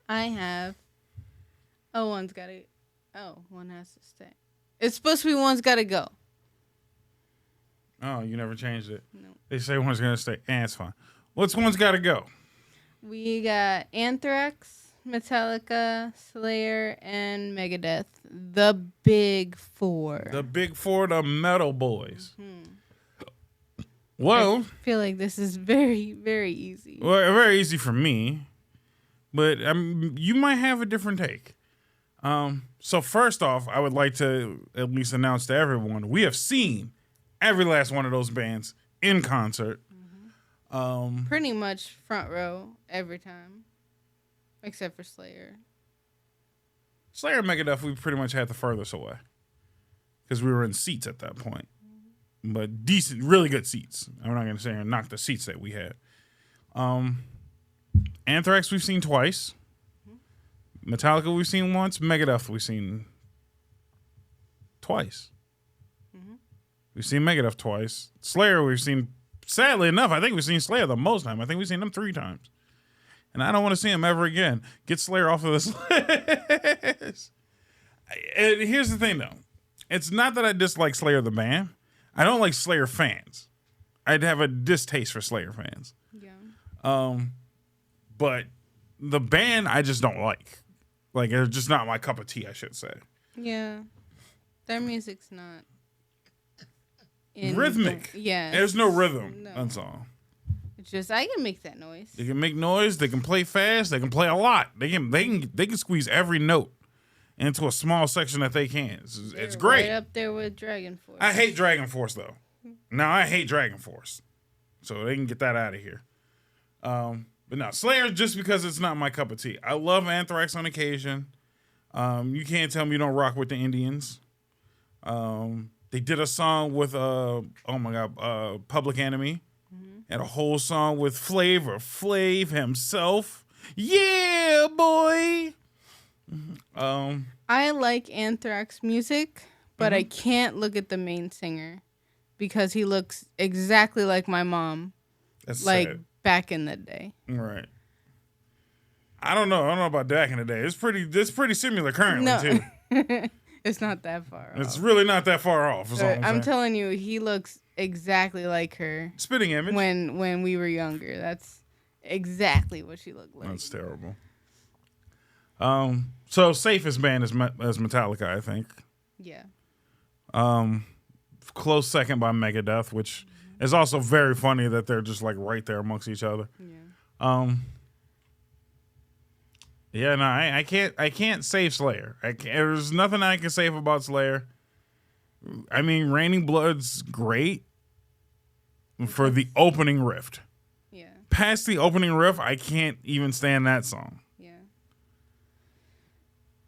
I have. Oh, one's gotta. Oh, one has to stay. It's supposed to be one's gotta go. Oh, you never changed it. No. They say one's gonna stay. It's fine. What's one's got to go? We got Anthrax, Metallica, Slayer, and Megadeth. The big four. The big four, the metal boys. Hmm. Well, I feel like this is very, very easy. well, very easy for me, but you might have a different take. So first off, I would like to at least announce to everyone we have seen every last one of those bands in concert. Pretty much front row every time, except for Slayer. Slayer and Megadeth, we pretty much had the furthest away because we were in seats at that point, but decent, really good seats. I'm not gonna say knock the seats that we had. Anthrax we've seen twice. Metallica we've seen once. Megadeth we've seen twice. We've seen Megadeth twice. Slayer we've seen. Sadly enough, I think we've seen Slayer the most time. I think we've seen them 3 times. And I don't want to see him ever again. Get Slayer off of this list. And here's the thing, though. It's not that I dislike Slayer the band. I don't like Slayer fans. I'd have a distaste for Slayer fans. Yeah. But the band, I just don't like. Like, it's just not my cup of tea, I should say. Yeah. Their music's not Rhythmic. Yeah. There's no rhythm. No. That's all. It's just I can make that noise. They can make noise. They can play fast. They can play a lot. They can squeeze every note into a small section that they can. It's great. Right up there with Dragon Force. I hate Dragon Force though. Now I hate Dragon Force, so they can get that out of here. But no, Slayer just because it's not my cup of tea. I love Anthrax on occasion. You can't tell me you don't rock with the Indians. They did a song with Public Enemy. And a whole song with Flav himself. Yeah, boy. I like Anthrax music, but I can't look at the main singer because he looks exactly like my mom. That's like sad. Back in the day. Right. I don't know about back in the day. It's pretty similar currently too. It's not that far off. It's really not that far off. I'm telling you, he looks exactly like her. Spitting image. When we were younger. That's exactly what she looked like. That's terrible. So safest band is Metallica, I think. Yeah. Close second by Megadeth, which is also very funny that they're just like right there amongst each other. Yeah. Yeah, no, I can't save Slayer. There's nothing I can save about Slayer. I mean, Raining Blood's great for the opening riff. Yeah. Past the opening riff, I can't even stand that song. Yeah.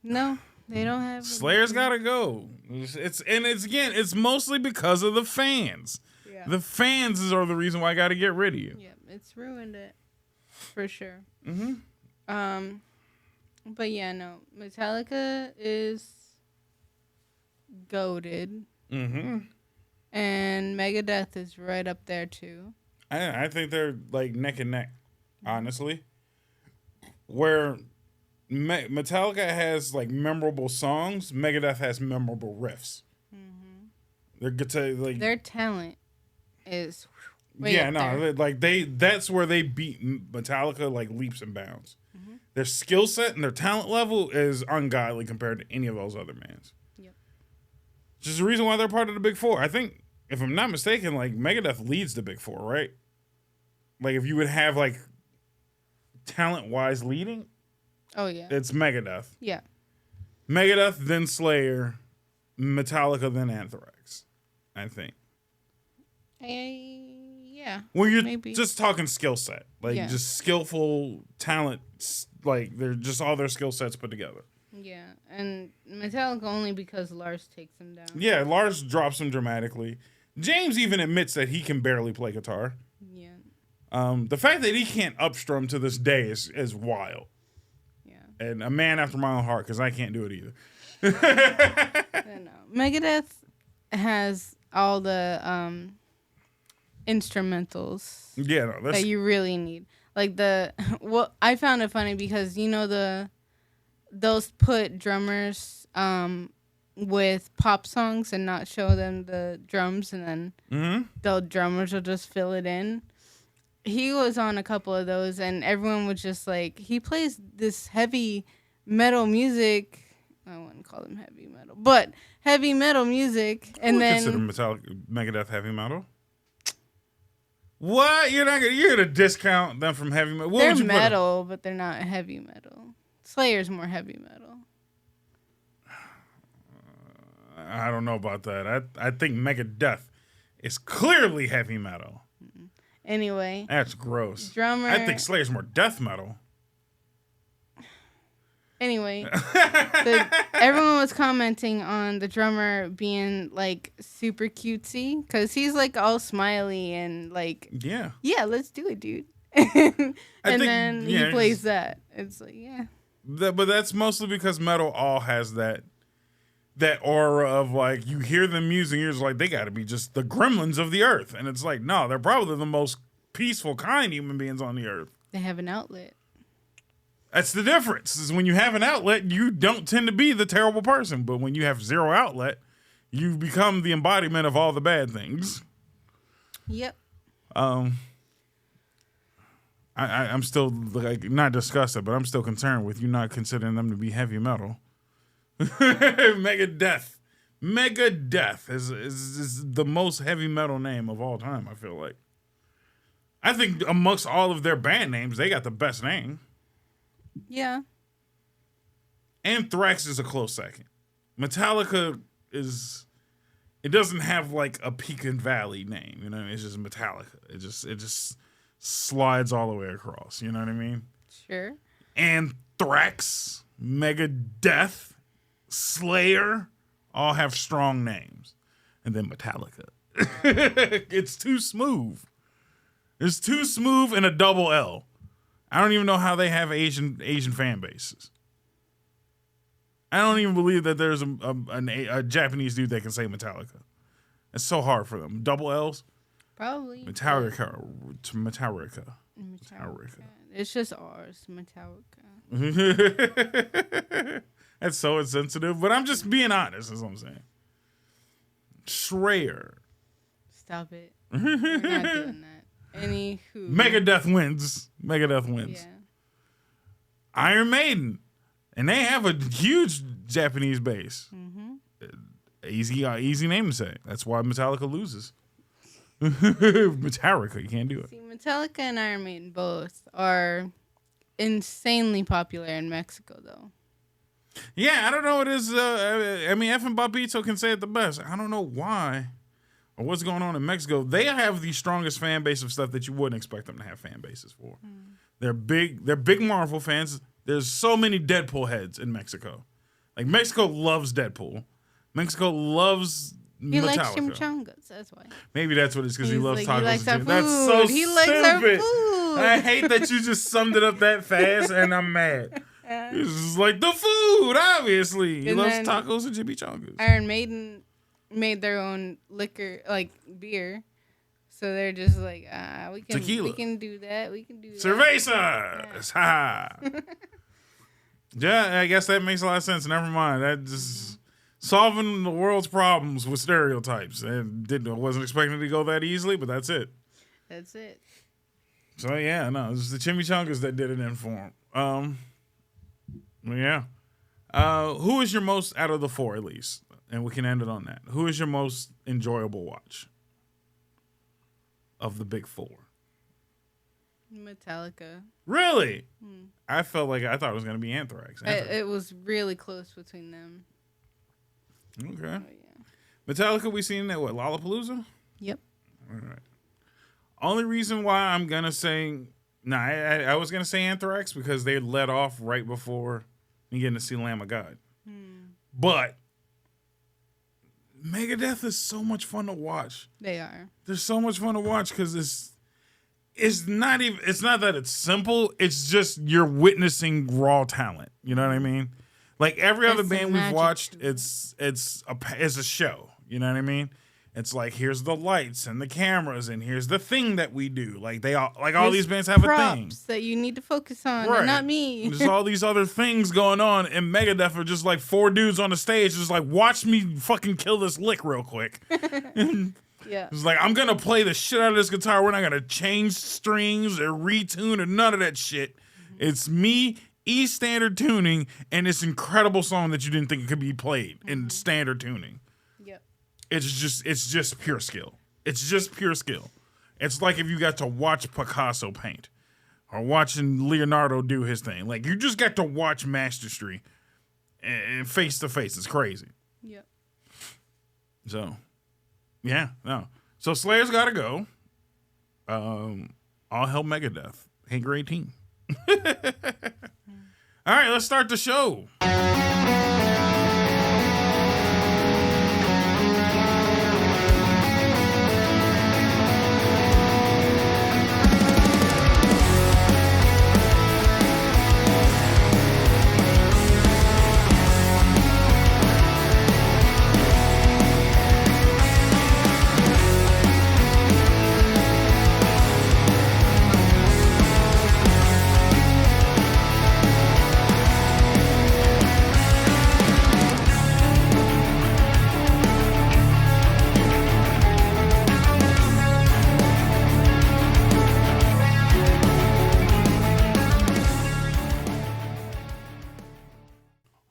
No, they don't have. Slayer's gotta go. It's mostly because of the fans. Yeah. The fans are the reason why I gotta get rid of you. Yeah, it's ruined it for sure. Mm-hmm. But yeah, no, Metallica is goated. Mm-hmm. And Megadeth is right up there too. I think they're like neck and neck, honestly. Where Metallica has like memorable songs, Megadeth has memorable riffs. Mm-hmm. Their talent is that's where they beat Metallica like leaps and bounds. Mm-hmm. Their skill set and their talent level is ungodly compared to any of those other bands. Yep. Which is the reason why they're part of the Big Four. I think, if I'm not mistaken, like Megadeth leads the Big Four, right? Like if you would have like talent-wise leading, oh yeah, it's Megadeth. Yeah. Megadeth, then Slayer, Metallica, then Anthrax, I think. Yeah. Well, you're maybe. just talking skill set. Like, just skillful talent. Like, they're just all their skill sets put together. Yeah. And Metallica only because Lars takes them down. Yeah, Lars drops him dramatically. James even admits that he can barely play guitar. Yeah. The fact that he can't upstrum to this day is wild. Yeah. And a man after my own heart, because I can't do it either. I know. Megadeth has all the instrumentals that you really need. Like well, I found it funny because those put drummers with pop songs and not show them the drums, and then the drummers will just fill it in. He was on a couple of those, and everyone was just like, he plays this heavy metal music. I wouldn't call them heavy metal, but heavy metal music. And then consider Megadeth heavy metal. What? You're gonna discount them from heavy metal? They're metal, but they're not heavy metal. Slayer's more heavy metal. I don't know about that. I think Megadeth is clearly heavy metal. Anyway, that's gross. Drummer. I think Slayer's more death metal. Anyway, everyone was commenting on the drummer being like super cutesy because he's like all smiley and like, yeah, let's do it, dude. Then he plays that. It's like, yeah. But that's mostly because metal all has that aura of like, you hear them music, you're just like, they got to be just the gremlins of the earth. And it's like, no, they're probably the most peaceful, kind human beings on the earth. They have an outlet. That's the difference. Is when you have an outlet, you don't tend to be the terrible person. But when you have zero outlet, you become the embodiment of all the bad things. Yep. I'm still like not disgusted, but I'm still concerned with you not considering them to be heavy metal. Megadeth is the most heavy metal name of all time. I feel like. I think amongst all of their band names, they got the best name. Yeah. Anthrax is a close second. Metallica it doesn't have like a peak and valley name, you know? It's just Metallica. It just slides all the way across, you know what I mean? Sure. Anthrax, Megadeth, Slayer all have strong names. And then Metallica. It's too smooth. It's too smooth and a double L. I don't even know how they have Asian fan bases. I don't even believe that there's a Japanese dude that can say Metallica. It's so hard for them. Double L's? Probably. Metallica. It's just ours, Metallica. That's so insensitive, but I'm just being honest, is what I'm saying. Schreier. Stop it. We're not doing that. Anywho. Megadeth wins. Yeah. Iron Maiden. And they have a huge Japanese base. Mm-hmm. Easy name to say. That's why Metallica loses. Metallica, you can't do it. See, Metallica and Iron Maiden both are insanely popular in Mexico, though. Yeah, I don't know what it is. I mean, FNBob can say it the best. I don't know why or what's going on in Mexico. They have the strongest fan base of stuff that you wouldn't expect them to have fan bases for. They're big Marvel fans. There's so many Deadpool heads in Mexico. Like, Mexico loves Deadpool. Mexico loves Metallica. He likes chimichangas, that's why. Maybe that's what it is, because he loves tacos. He likes our food. That's so he stupid. Likes our food. I hate that you just summed it up that fast, and I'm mad. It's just like the food, obviously. He loves tacos and chimichangas. Iron Maiden made their own liquor, like beer. So they're just like, Tequila. We can do that. We can do that. Cervezas. Ha. Yeah, I guess that makes a lot of sense. Never mind. That just solving the world's problems with stereotypes. And wasn't expecting it to go that easily, but that's it. That's it. So yeah, no, it's the chimichangas that did it in form. Yeah. Who is your most, out of the four at least, and we can end it on that, who is your most enjoyable watch of the big four? Metallica. Really? I thought it was going to be Anthrax. It was really close between them. Okay. Oh, yeah. Metallica, we seen at what, Lollapalooza? Yep. All right. Only reason why I'm going to say, I was going to say Anthrax because they let off right before you getting to see Lamb of God. But Megadeth is so much fun to watch. They are. They're so much fun to watch because it's not that it's simple. It's just you're witnessing raw talent. You know what I mean? Like every other band we've watched, it's a show. You know what I mean? It's like, here's the lights and the cameras, and here's the thing that we do. Like all these bands have a thing that you need to focus on, right. And not me. There's all these other things going on, and Megadeth are just like 4 dudes on the stage, just like, watch me fucking kill this lick real quick. Yeah. It's like, I'm gonna play the shit out of this guitar. We're not gonna change strings or retune or none of that shit. It's me, E standard tuning, and this incredible song that you didn't think it could be played in standard tuning. It's just pure skill. It's just pure skill. It's like if you got to watch Picasso paint or watching Leonardo do his thing. Like, you just got to watch mastery and face to face. It's crazy. Yep. So, yeah, no. So Slayer's got to go. All hell Megadeth. Hangar 18. All right, let's start the show.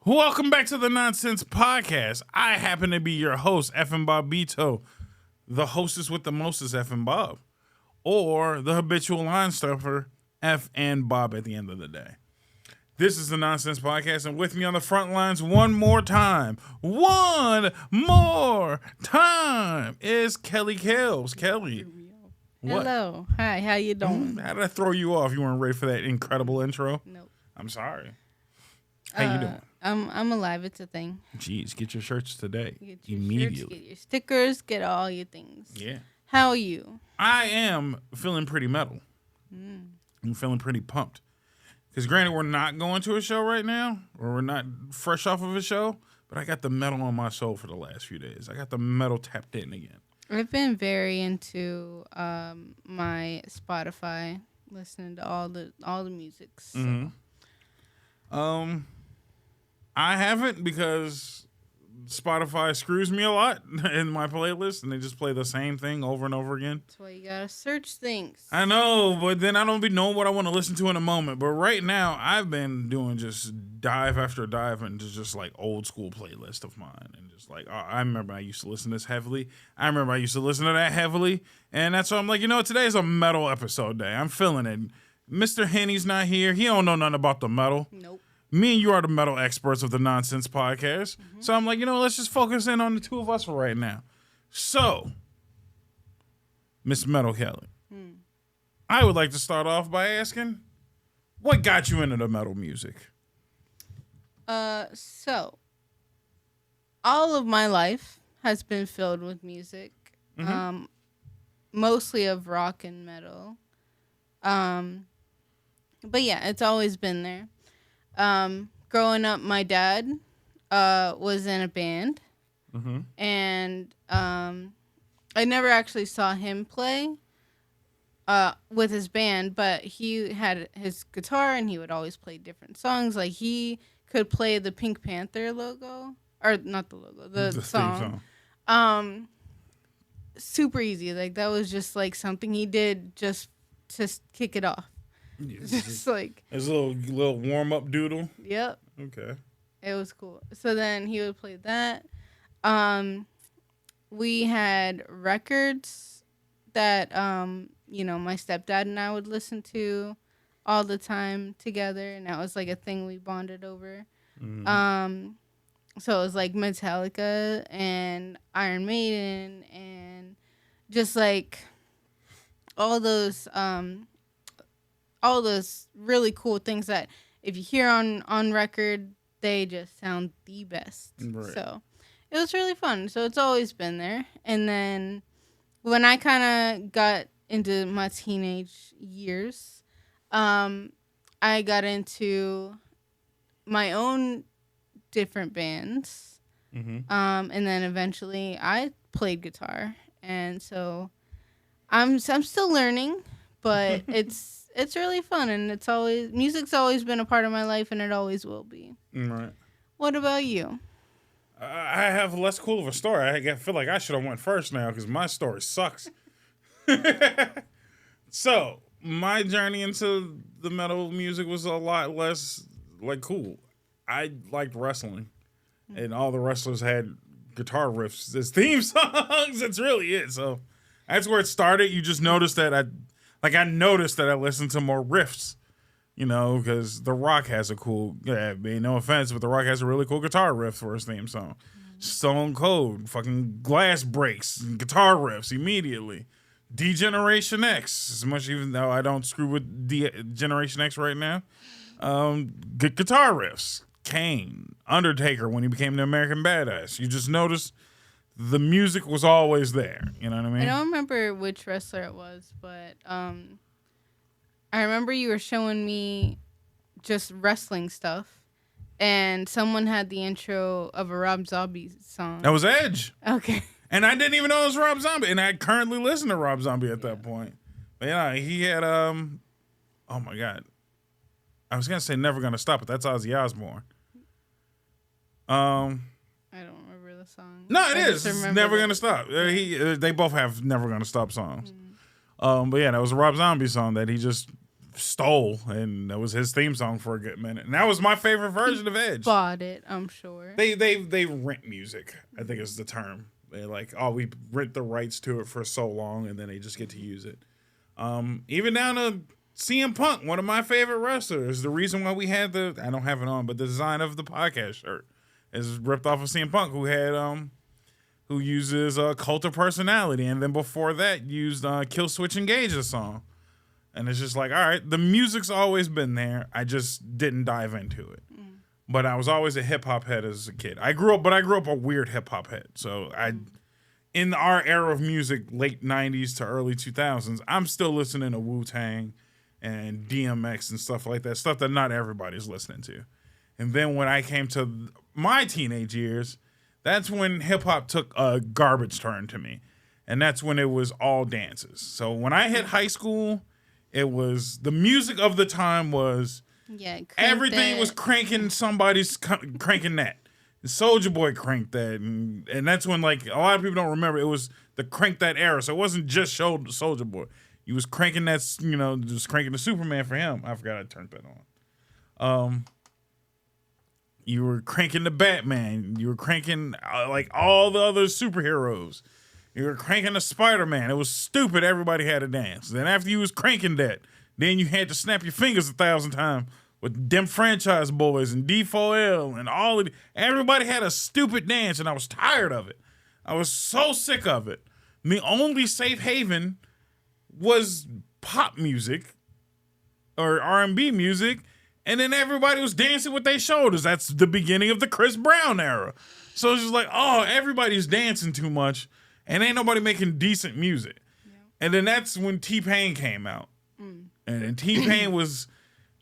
Welcome back to the Nonsense Podcast. I happen to be your host, FNBob, the hostess with the mostest, FNBob, or the habitual line stuffer, FNBob at the end of the day. This is the Nonsense Podcast, and with me on the front lines one more time is Kelly Kales. Kelly. What? Hello. Hi, how you doing? How did I throw you off? You weren't ready for that incredible intro? Nope. I'm sorry. How you doing? I'm alive. It's a thing. Jeez, get your shirts today. Get your immediately. Shirts, get your stickers, get all your things. Yeah. How are you? I am feeling pretty metal. I'm feeling pretty pumped. Because granted, we're not going to a show right now, or we're not fresh off of a show, but I got the metal on my soul for the last few days. I got the metal tapped in again. I've been very into my Spotify, listening to all the musics. So. Mm-hmm. I haven't, because Spotify screws me a lot in my playlist, and they just play the same thing over and over again. That's why you gotta search things. I know, but then I don't be knowing what I want to listen to in a moment. But right now, I've been doing just dive after dive into just like old school playlist of mine, and just like, I remember I used to listen to this heavily. I remember I used to listen to that heavily, and that's why I'm like, today's a metal episode day. I'm feeling it. Mr. Henny's not here. He don't know nothing about the metal. Nope. Me and you are the metal experts of the Nonsense Podcast. Mm-hmm. So I'm like, let's just focus in on the two of us for right now. So, Miss Metal Kelly, I would like to start off by asking, what got you into the metal music? So, all of my life has been filled with music, mostly of rock and metal. But yeah, it's always been there. Growing up, my dad was in a band, and I never actually saw him play with his band, but he had his guitar and he would always play different songs. Like, he could play the Pink Panther logo, or not the logo, the song. Super easy. Like, that was just like something he did just to kick it off. Just like as a little warm up doodle. Yep. Okay. It was cool. So then he would play that. We had records that my stepdad and I would listen to all the time together, and that was like a thing we bonded over. So it was like Metallica and Iron Maiden and just like all those really cool things that if you hear on record, they just sound the best. Right. So it was really fun. So it's always been there. And then when I kind of got into my teenage years, I got into my own different bands. And then eventually I played guitar, and so I'm still learning, but it's really fun, and music's always been a part of my life, and it always will be. Right. What about you? I have less cool of a story. I feel like I should have went first now because my story sucks. So my journey into the metal music was a lot less like cool. I liked wrestling, and all the wrestlers had guitar riffs as theme songs. That's really it. So that's where it started. You just noticed that I noticed that I listened to more riffs, because The Rock has a cool, no offense, but The Rock has a really cool guitar riff for his theme song. Stone Cold, fucking glass breaks, and guitar riffs immediately. D-Generation X, as much even though I don't screw with D-Generation X right now. Good guitar riffs. Kane, Undertaker when he became the American Badass. You just notice the music was always there. You know what I mean? I don't remember which wrestler it was, but I remember you were showing me just wrestling stuff, and someone had the intro of a Rob Zombie song. That was Edge. Okay. And I didn't even know it was Rob Zombie. And I currently listen to Rob Zombie at that point. But yeah, he had, oh my God. I was going to say Never Gonna Stop, but that's Ozzy Osbourne. I don't remember the song. No, it is. It's Never Gonna Stop. They both have Never Gonna Stop songs. But yeah, that was a Rob Zombie song that he just stole, and that was his theme song for a good minute. And that was my favorite version of Edge. Bought it, I'm sure. They rent music, I think is the term. They're like, we rent the rights to it for so long, and then they just get to use it. Even down to CM Punk, one of my favorite wrestlers. The reason why we had I don't have it on, but the design of the podcast shirt is ripped off of CM Punk, who uses Cult of Personality, and then before that used Kill Switch Engage the song. And it's just like, all right, the music's always been there. I just didn't dive into it. But I was always a hip hop head as a kid. I grew up a weird hip hop head. So in our era of music, late 90s to early 2000s, I'm still listening to Wu-Tang and DMX and stuff like that, stuff that not everybody's listening to. And then when I came to my teenage years, that's when hip hop took a garbage turn to me. And that's when it was all dances. So when I hit high school, it was the music of the time was everything was cranking, somebody's cranking that. Soulja Boy cranked that, and that's when, like, a lot of people don't remember, it was the crank that era. So it wasn't just Soulja Boy. You was cranking that, just cranking the Superman for him. I forgot I turned that on. You were cranking the Batman. You were cranking like all the other superheroes. You were cranking the Spider-Man. It was stupid. Everybody had to dance. Then after you was cranking that, then you had to snap your fingers 1,000 times with them franchise boys and D4L and all of it. Everybody had a stupid dance, and I was tired of it. I was so sick of it. And the only safe haven was pop music or R&B music, and then everybody was dancing with their shoulders. That's the beginning of the Chris Brown era. So it's just like, everybody's dancing too much, and ain't nobody making decent music. Yeah. And then that's when T-Pain came out. And then T-Pain was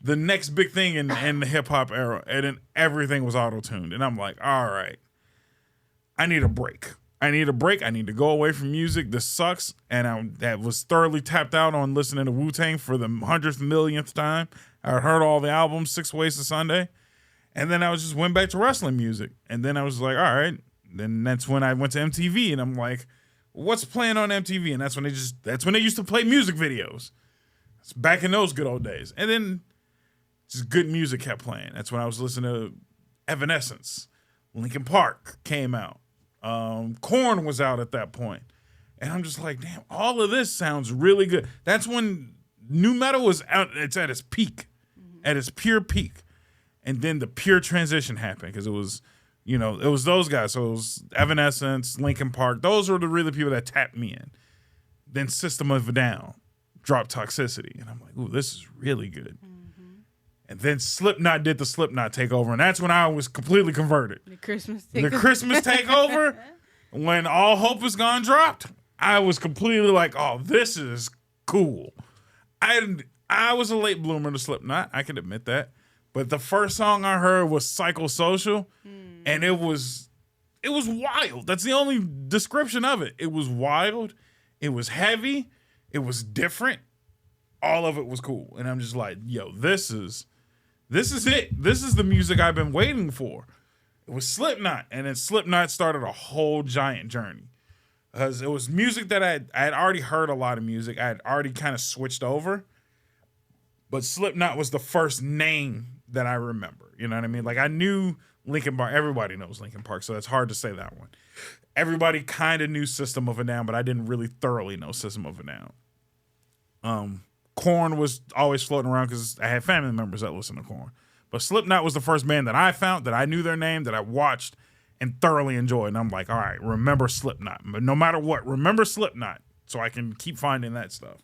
the next big thing in the hip-hop era, and then everything was auto-tuned. And I'm like, all right, I need a break. I need to go away from music. This sucks. And I was thoroughly tapped out on listening to Wu-Tang for the 100th millionth time. I heard all the albums 6 Ways to Sunday. And then I just went back to wrestling music. And then I was like, all right. Then that's when I went to MTV, and I'm like, what's playing on MTV? And that's when they used to play music videos. It's back in those good old days. And then just good music kept playing. That's when I was listening to Evanescence. Linkin Park came out. Korn was out at that point. And I'm just like, damn, all of this sounds really good. That's when nu metal was out. It's at its peak, at its pure peak. And then the pure transition happened because it was those guys. So it was Evanescence, Linkin Park. Those were the really people that tapped me in. Then System of a Down dropped Toxicity. And I'm like, ooh, this is really good. And then Slipknot did the Slipknot takeover, and that's when I was completely converted. The Christmas takeover, when All Hope Is Gone dropped, I was completely like, oh, this is cool. I was a late bloomer to Slipknot, I can admit that. But the first song I heard was Psychosocial, and it was it was wild. That's the only description of it. It was wild. It was heavy. It was different. All of it was cool. And I'm just like, yo, this is it. This is the music I've been waiting for. It was Slipknot. And then Slipknot started a whole giant journey. Because it was music that I had already heard a lot of music. I had already kind of switched over. But Slipknot was the first name that I remember. You know what I mean? Like, I knew Linkin Park. Everybody knows Linkin Park, so it's hard to say that one. Everybody kind of knew System of a Down, but I didn't really thoroughly know System of a Down. Korn was always floating around because I had family members that listened to Korn. But Slipknot was the first band that I found, that I knew their name, that I watched and thoroughly enjoyed. And I'm like, all right, remember Slipknot. But no matter what, remember Slipknot so I can keep finding that stuff.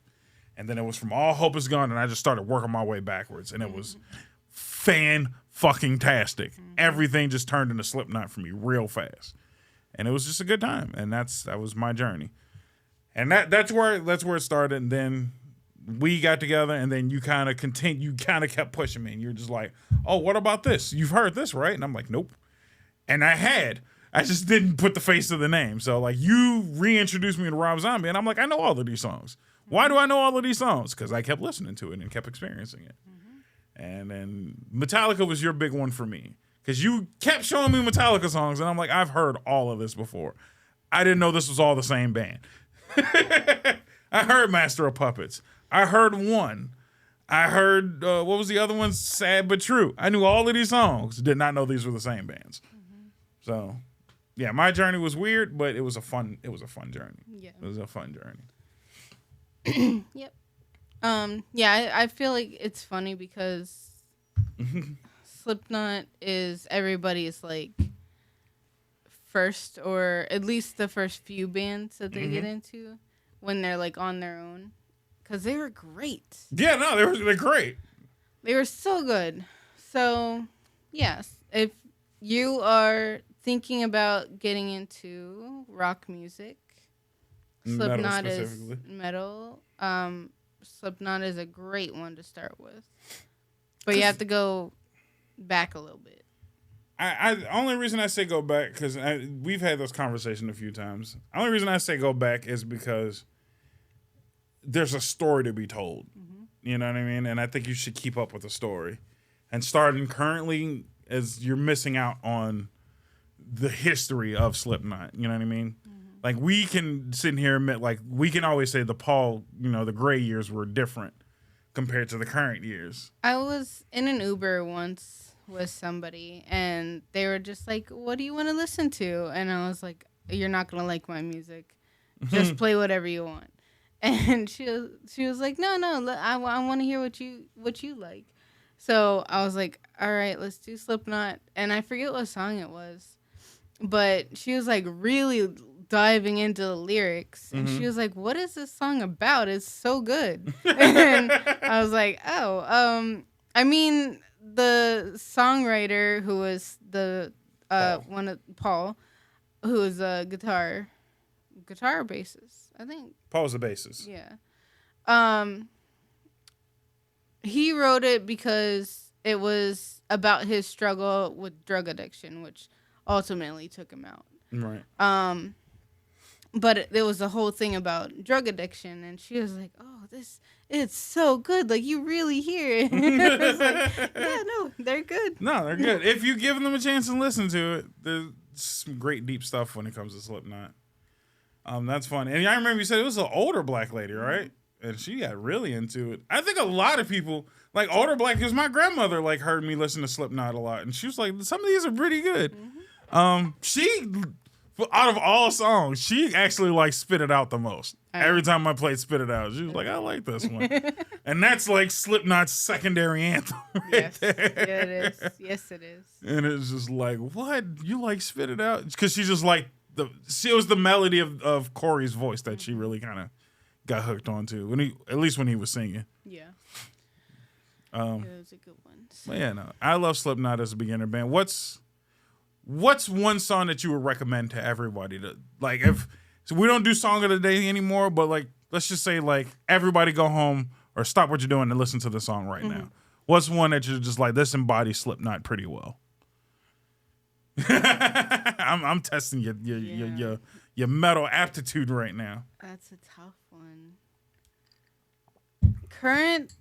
And then it was From All Hope Is Gone, and I just started working my way backwards. And it was fan-fucking-tastic. Everything just turned into Slipknot for me real fast. And it was just a good time. And that was my journey. And that's where it started. And then we got together, and then you kind of kept pushing me. And you're just like, oh, what about this? You've heard this, right? And I'm like, nope. And I just didn't put the face to the name. So, like, you reintroduced me to Rob Zombie, and I'm like, I know all of these songs. Why do I know all of these songs? Because I kept listening to it and kept experiencing it. And then Metallica was your big one for me. Because you kept showing me Metallica songs, and I'm like, I've heard all of this before. I didn't know this was all the same band. I heard Master of Puppets. I heard One. I heard, what was the other one? Sad But True. I knew all of these songs. Did not know these were the same bands. So, yeah, my journey was weird, but it was a fun journey. Yeah. It was a fun journey. Yep. Yeah, I feel like it's funny because Slipknot is everybody's like first, or at least the first few bands that they get into when they're like on their own, because they were great. Yeah, no, they're great. They were so good. So, yes, if you are thinking about getting into rock music, Slipknot is metal. Slipknot is a great one to start with, but you have to go back a little bit. Only reason I say go back, because we've had this conversation a few times. Only reason I say go back is because there's a story to be told. You know what I mean? And I think you should keep up with the story. And starting currently, as you're missing out on the history of Slipknot. You know what I mean? Like, we can sit here and admit, like, we can always say the gray years were different compared to the current years. I was in an Uber once with somebody, and they were just like, what do you want to listen to? And I was like, you're not going to like my music. Just play whatever you want. And she was like, no, I want to hear what you like. So I was like, all right, let's do Slipknot. And I forget what song it was. But she was like really diving into the lyrics, and she was like, what is this song about? It's so good. And I was like, I mean, the songwriter who was the one of Paul, who was a guitar bassist, I think. Paul's the bassist. Yeah. He wrote it because it was about his struggle with drug addiction, which ultimately took him out. Right. But there was a whole thing about drug addiction, and she was like, oh, it's so good. Like, you really hear it. I was like, yeah, no, they're good. No, they're good. If you give them a chance and listen to it, there's some great deep stuff when it comes to Slipknot. That's fun. And I remember you said it was an older black lady, right? And she got really into it. I think a lot of people, like older black, because my grandmother like heard me listen to Slipknot a lot, and she was like, some of these are pretty good. She, out of all songs, she actually like spit it out the most. Every time I played Spit It Out, she was like, I like this one. And that's like Slipknot's secondary anthem right there. Yeah, it is. Yes, it is. And it's just like, what? You like Spit It Out? Because she just like, it was the melody of Corey's voice that she really kind of got hooked onto, at least when he was singing. Yeah. It was a good one. But yeah, no, I love Slipknot as a beginner band. What's one song that you would recommend to everybody to, like, so we don't do song of the day anymore, but like, let's just say like everybody go home or stop what you're doing and listen to the song right now. What's one that you're just like, this embodies Slipknot pretty well? I'm testing your metal aptitude right now. That's a tough one. Current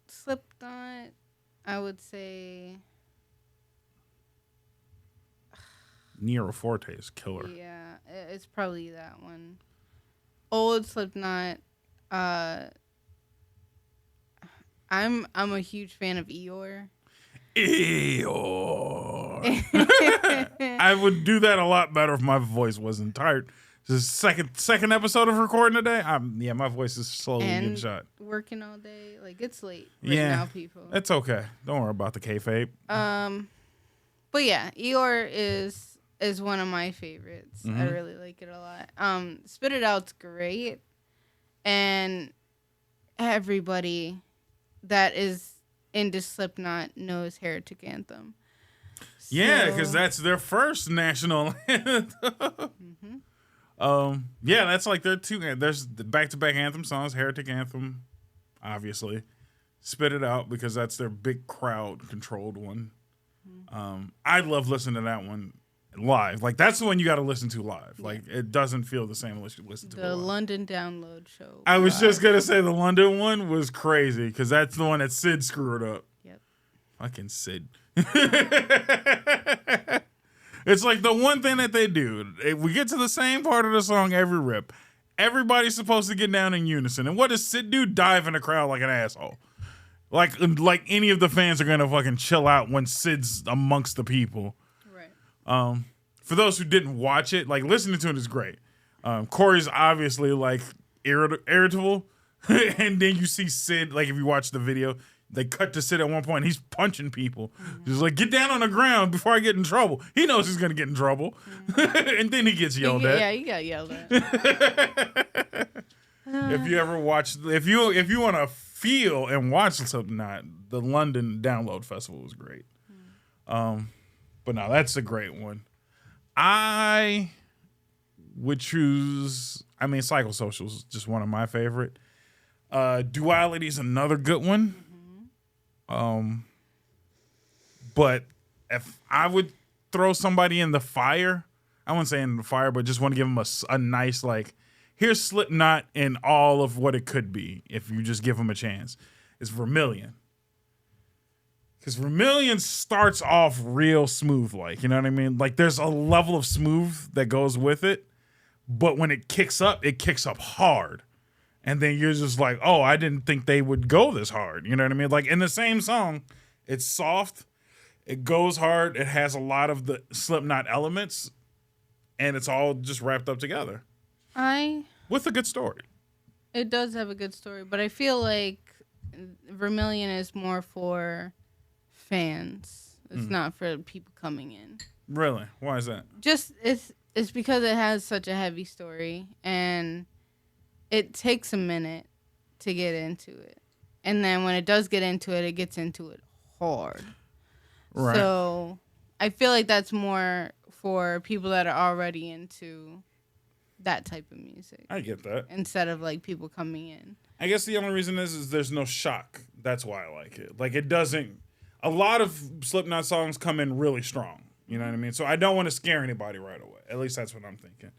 Slipknot, I would say. Nero Forte is killer. Yeah, it's probably that one. Old Slipknot. I'm a huge fan of Eeyore. Eeyore. I would do that a lot better if my voice wasn't tired. This is second episode of recording today. My voice is slowly getting shot. Working all day, like it's late right now, people. It's okay. Don't worry about the kayfabe. But yeah, Eeyore is one of my favorites. Mm-hmm. I really like it a lot. Spit It Out's great, and everybody that is into Slipknot knows Heretic Anthem. Yeah, because that's their first national anthem. Mm-hmm. That's like their two. There's the back-to-back anthem songs. Heretic Anthem, obviously. Spit It Out because that's their big crowd-controlled one. Mm-hmm. I love listening to that one live. Like that's the one you got to listen to live. Yeah. Like it doesn't feel the same unless you listen to it live. The London Download show. I was just gonna say the London one was crazy because that's the one that Sid screwed up. Yep. Fucking Sid. It's like the one thing that they do. If we get to the same part of the song every rip, everybody's supposed to get down in unison. And what does Sid do? Dive in the crowd like an asshole. Like any of the fans are gonna fucking chill out when Sid's amongst the people. For those who didn't watch it, like listening to it is great. Corey's obviously like irritable, and then you see Sid. Like if you watch the video, they cut to Sid at one point. He's punching people. Mm-hmm. He's like, "Get down on the ground before I get in trouble." He knows he's gonna get in trouble, and then he gets yelled at. Yeah, he got yelled at. If you ever watch, if you want to feel and watch something, the London Download Festival was great. But no, that's a great one. I would choose, Psychosocial is just one of my favorite. Duality is another good one. Mm-hmm. But if I would throw somebody in the fire, I wouldn't say in the fire, but just want to give them a nice, like, here's Slipknot in all of what it could be if you just give them a chance. It's Vermilion. Because Vermilion starts off real smooth, like, you know what I mean? Like, there's a level of smooth that goes with it, but when it kicks up hard. And then you're just like, oh, I didn't think they would go this hard. You know what I mean? Like, in the same song, it's soft, it goes hard, it has a lot of the Slipknot elements, and it's all just wrapped up together. With a good story. It does have a good story, but I feel like Vermilion is more for fans. It's not for people coming in. Really? Why is that? Just it's because it has such a heavy story and it takes a minute to get into it. And then when it does get into it, it gets into it hard. Right. So I feel like that's more for people that are already into that type of music. I get that. Instead of like people coming in. I guess the only reason is there's no shock. That's why I like it. Like it doesn't. A lot of Slipknot songs come in really strong. You know what I mean? So I don't want to scare anybody right away. At least that's what I'm thinking.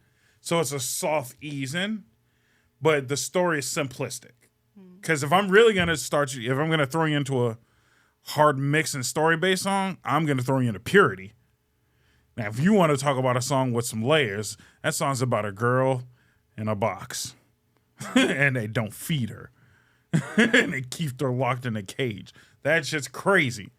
So it's a soft ease in, but the story is simplistic. Because if I'm really going to if I'm going to throw you into a hard mix and story-based song, I'm going to throw you into Purity. Now, if you want to talk about a song with some layers, that song's about a girl in a box. And they don't feed her. And they keep her locked in a cage. That shit's crazy.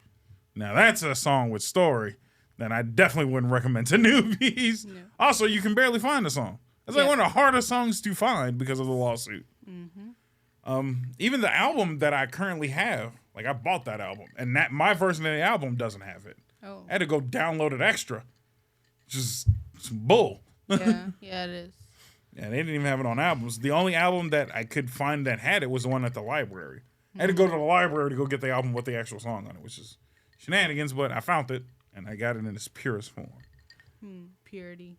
Now, that's a song with story that I definitely wouldn't recommend to newbies. No. Also, you can barely find the song. It's like one of the hardest songs to find because of the lawsuit. Mm-hmm. Even the album that I currently have, like I bought that album, and my version of the album doesn't have it. Oh. I had to go download it extra. Just some bull. Yeah, it is. Yeah, they didn't even have it on albums. The only album that I could find that had it was the one at the library. I had to go to the library to go get the album with the actual song on it, which is shenanigans, but I found it, and I got it in its purest form. Purity.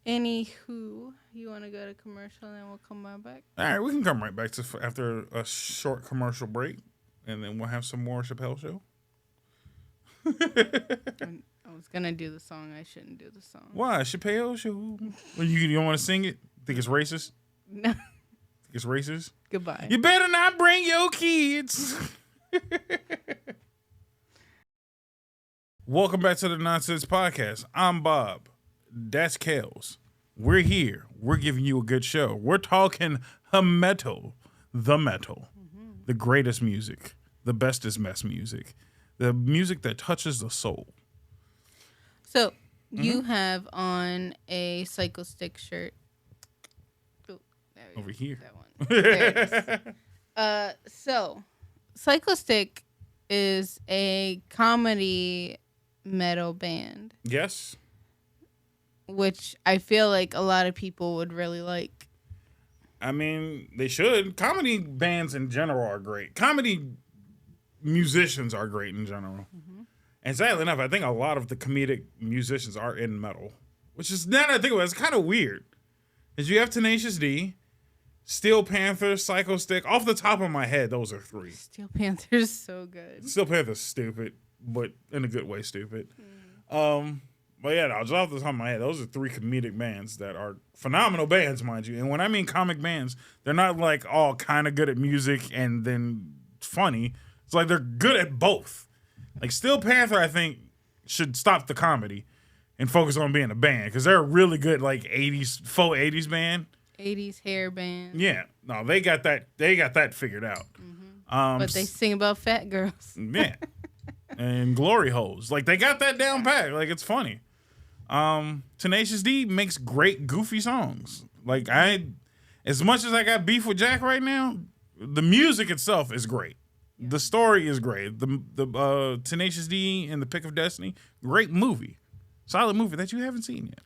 Anywho, you want to go to commercial, and then we'll come right back? All right, we can come right back after a short commercial break, and then we'll have some more Chappelle Show. I was gonna do the song. I shouldn't do the song. Why? Chappelle show. Well, you don't want to sing it? Think it's racist? No. Think it's racist? Goodbye. You better not bring your kids. Welcome back to the Nonsense Podcast. I'm Bob. That's Kels. We're here. We're giving you a good show. We're talking metal, the greatest music, the bestest mess music, the music that touches the soul. So you have on a Psycho Stick shirt. Ooh, Over here. That one. There it is. So Psycho Stick is a comedy metal band. Yes. Which I feel like a lot of people would really like. I mean, they should. Comedy bands in general are great. Comedy musicians are great in general. Mm-hmm. And sadly enough, I think a lot of the comedic musicians are in metal. Which is, now that I think about it, it's kind of weird. Because you have Tenacious D, Steel Panther, Psycho Stick. Off the top of my head, those are three. Steel Panther's so good. Steel Panther's stupid, but in a good way stupid. But yeah, no, just off the top of my head, those are three comedic bands that are phenomenal bands, mind you. And when I mean comic bands, they're not like all kind of good at music and then funny. It's like they're good at both. Like Steel Panther, I think, should stop the comedy and focus on being a band because they're a really good like 80s, faux 80s band. 80s hair band. Yeah, no, they got that figured out. Mm-hmm. But they sing about fat girls. Yeah, and glory holes. Like they got that down pat. Like it's funny. Tenacious D makes great goofy songs. Like as much as I got beef with Jack right now, the music itself is great. Yeah. The story is great. The Tenacious D and the Pick of Destiny, great movie. Solid movie that you haven't seen yet.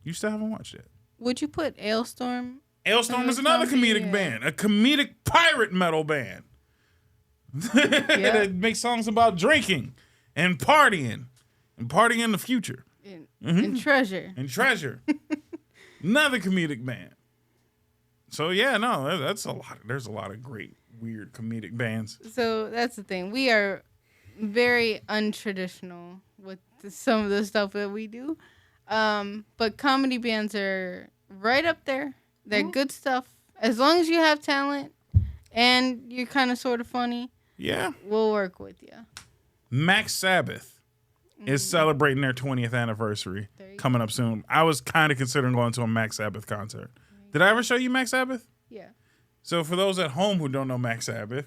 You still haven't watched it. Would you put Ailstorm? Ailstorm is another comedic band. A comedic pirate metal band. That makes songs about drinking and partying the future. And treasure. And treasure. Another comedic band. So yeah, no, that's a lot. There's a lot of great, weird comedic bands. So that's the thing. We are very untraditional with some of the stuff that we do. But comedy bands are right up there. They're good stuff. As long as you have talent and you're kind of sort of funny. Yeah. We'll work with you. Max Sabbath is celebrating their 20th anniversary coming up soon. I was kind of considering going to a Max Sabbath concert. Did I ever show you Max Sabbath? Yeah. So for those at home who don't know Max Sabbath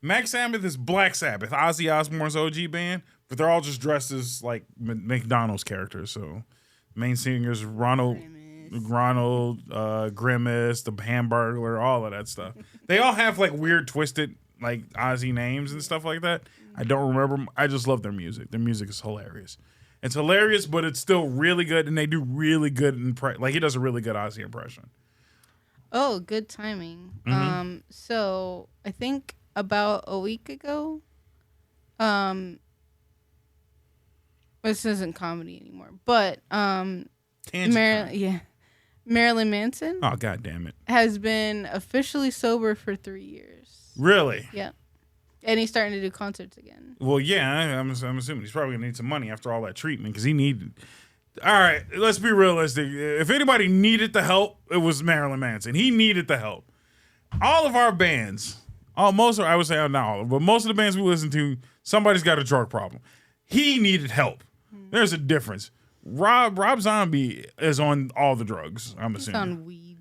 is Black Sabbath, Ozzy Osbourne's OG band, but they're all just dressed as like McDonald's characters. So main singers Ronald, Grimace, the Hamburglar, all of that stuff. They all have like weird twisted like Ozzy names and stuff like that. I don't remember them. I just love their music. Their music is hilarious. It's hilarious, but it's still really good, and they do really good like he does a really good Ozzy impression. Oh, good timing. Mm-hmm. So I think about a week ago, this isn't comedy anymore, but Marilyn Manson. Oh, God damn it. Has been officially sober for 3 years. Really? Yeah. And he's starting to do concerts again. Well, yeah, I'm assuming he's probably going to need some money after all that treatment because he needed. All right, let's be realistic. If anybody needed the help, it was Marilyn Manson. He needed the help. All of our bands, I would say not all, but most of the bands we listen to, somebody's got a drug problem. He needed help. There's a difference. Rob Zombie is on all the drugs, I'm assuming. He's on weed.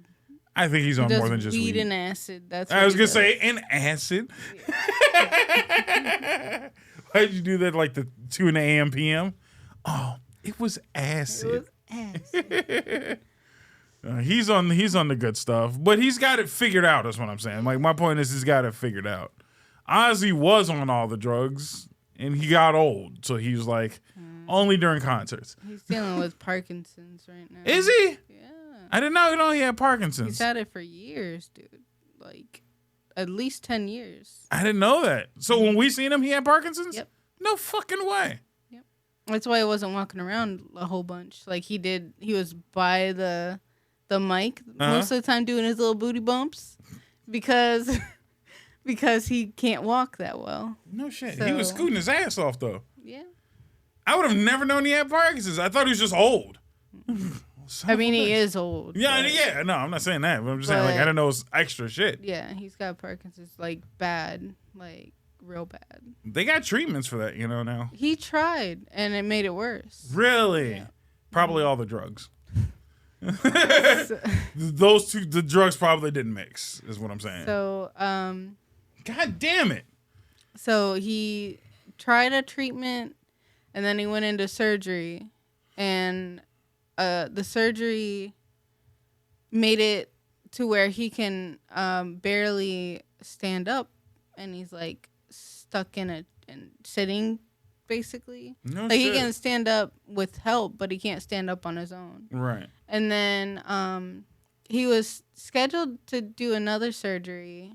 I think he's on more than just weed. Weed and acid. That's I was going to say, and acid. Yeah. Why'd you do that like the 2 a.m. p.m.? Oh, it was acid. He's on the good stuff, but he's got it figured out, is what I'm saying. Like, my point is he's got it figured out. Ozzy was on all the drugs, and he got old, so he was like, only during concerts. He's dealing with Parkinson's right now. Is he? Yeah. I didn't know he had Parkinson's. He's had it for years, dude. Like, at least 10 years. I didn't know that. So when we seen him, he had Parkinson's? Yep. No fucking way. Yep. That's why he wasn't walking around a whole bunch. Like, he was by the mic most of the time doing his little booty bumps because he can't walk that well. No shit. So, he was scooting his ass off, though. Yeah. I would have never known he had Parkinson's. I thought he was just old. I mean, he is old. Yeah. No, I'm not saying that. But I'm just saying, like, I didn't know it was extra shit. Yeah, he's got Parkinson's, like, bad. Like, real bad. They got treatments for that, now. He tried, and it made it worse. Really? Yeah. Probably all the drugs. Those two, the drugs probably didn't mix, is what I'm saying. So, God damn it. So he tried a treatment, and then he went into surgery, and the surgery made it to where he can barely stand up, and he's like stuck in sitting, basically. No like shit. He can stand up with help, but he can't stand up on his own. Right. And then he was scheduled to do another surgery.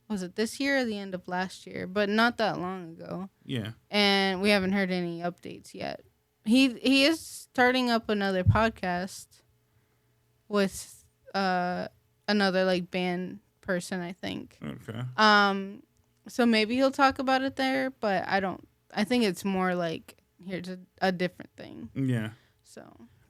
Was it this year or the end of last year? But not that long ago. Yeah. And we haven't heard any updates yet. He is starting up another podcast with another like band person, I think. Okay. So maybe he'll talk about it there, but I think it's more like here's a different thing. Yeah. So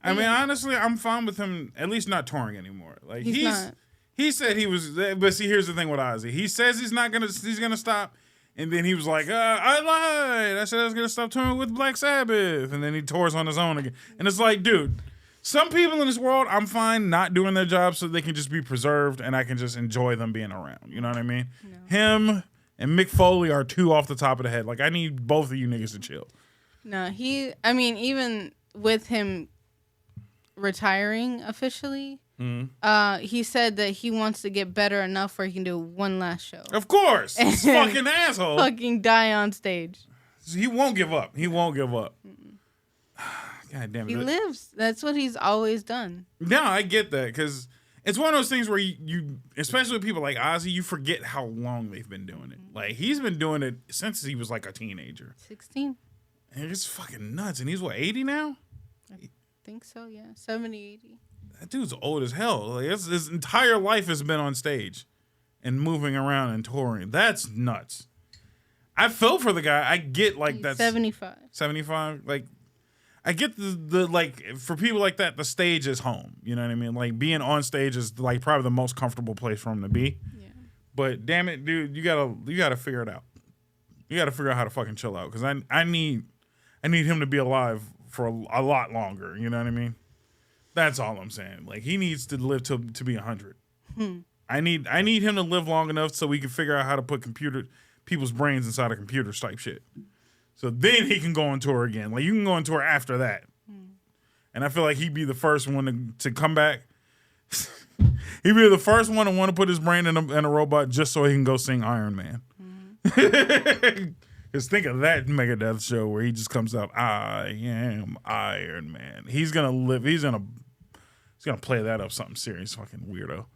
I mean, honestly, I'm fine with him at least not touring anymore. Like he's not. He said he was, but see, here's the thing with Ozzy. He says he's gonna stop, and then he was like, I lied. I said I was gonna stop touring with Black Sabbath, and then he tours on his own again. And it's like, dude, some people in this world, I'm fine not doing their job so they can just be preserved, and I can just enjoy them being around. You know what I mean? No. Him and Mick Foley are two off the top of the head. Like, I need both of you niggas to chill. No, even with him retiring officially, he said that he wants to get better enough where he can do one last show. Of course. This fucking asshole. Fucking die on stage. He won't give up. God damn it. He lives. That's what he's always done. No, I get that, because it's one of those things where you, especially with people like Ozzy, you forget how long they've been doing it. Like, he's been doing it since he was like a teenager. 16. And it's fucking nuts. And he's what, 80 now? I think so, yeah. 70, 80. That dude's old as hell. Like, his entire life has been on stage and moving around and touring. That's nuts. I feel for the guy. I get like that's 75. 75. Like, I get the like, for people like that, the stage is home. You know what I mean? Like, being on stage is like probably the most comfortable place for him to be. Yeah. But damn it, dude, you gotta figure it out. You gotta figure out how to fucking chill out, because I need him to be alive for a lot longer. You know what I mean? That's all I'm saying. Like, he needs to live to be 100. I need him to live long enough so we can figure out how to put people's brains inside of computers type shit. So then he can go on tour again. Like, you can go on tour after that. And I feel like he'd be the first one to come back. He'd be the first one to want to put his brain in a robot just so he can go sing Iron Man. Just think of that Megadeth show where he just comes out, I am Iron Man. He's gonna live. He's gonna play that up something serious, fucking weirdo.